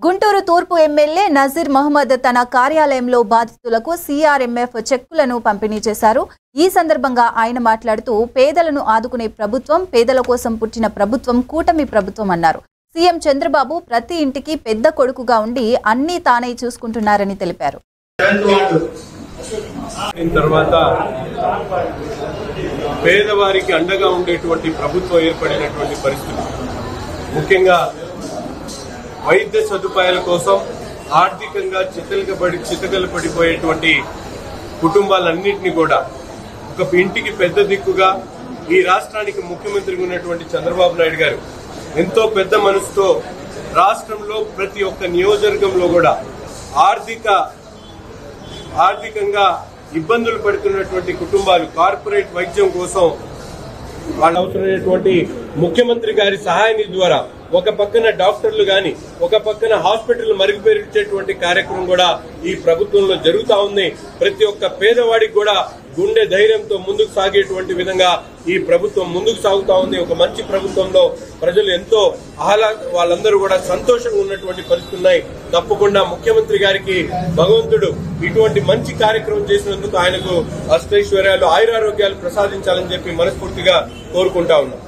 గుంటూరు తూర్పు ఎమ్మెల్యే నజీర్ మహమ్మద్ తన కార్యాలయంలో బాధితులకు సీఆర్ఎంఎఫ్ చెక్కులను పంపిణీ చేశారు. ఈ సందర్భంగా ఆయన మాట్లాడుతూ పేదలను ఆదుకునే ప్రభుత్వం, పేదల కోసం పుట్టిన ప్రభుత్వం కూటమి ప్రభుత్వం అన్నారు. సీఎం చంద్రబాబు ప్రతి ఇంటికి పెద్ద కొడుకుగా ఉండి అన్ని తానే చూసుకుంటున్నారని తెలిపారు. పేదవారికి అండగా ఉండేటువంటి ప్రభుత్వం ఏర్పడినటువంటి పరిస్థితి, ముఖ్యంగా వైద్య సదుపాయాల కోసం ఆర్థికంగా చితకలు పడిపోయేటువంటి కుటుంబాలన్నింటినీ కూడా ఒక ఇంటికి పెద్ద దిక్కుగా ఈ రాష్ట్రానికి ముఖ్యమంత్రిగా ఉన్నటువంటి చంద్రబాబు నాయుడు గారు ఎంతో పెద్ద మనసుతో రాష్ట్రంలో ప్రతి ఒక్క నియోజకవర్గంలో కూడా ఆర్థికంగా ఇబ్బందులు పడుతున్నటువంటి కుటుంబాలు కార్పొరేట్ వైద్యం కోసం వాళ్ళ అవసరమైనటువంటి ముఖ్యమంత్రి గారి సహాయ నిధి ద్వారా ఒక పక్కన డాక్టర్లు గాని, ఒక పక్కన హాస్పిటల్ మరుగుపరిచేటువంటి కార్యక్రమం కూడా ఈ ప్రభుత్వంలో జరుగుతా ఉంది. ప్రతి ఒక్క పేదవాడికి కూడా గుండె ధైర్యంతో ముందుకు సాగేటువంటి విధంగా ఈ ప్రభుత్వం ముందుకు సాగుతా ఉంది. ఒక మంచి ప్రభుత్వంలో ప్రజలు ఎంతో వాళ్ళందరూ కూడా సంతోషంగా ఉన్నటువంటి పరిస్థితులు ఉన్నాయి. తప్పకుండా ముఖ్యమంత్రి గారికి భగవంతుడు ఇటువంటి మంచి కార్యక్రమం చేసినందుకు ఆయనకు అష్టైశ్వర్యాలు, ఆయురారోగ్యాలు ప్రసాదించాలని చెప్పి మనస్ఫూర్తిగా కోరుకుంటా ఉన్నాం.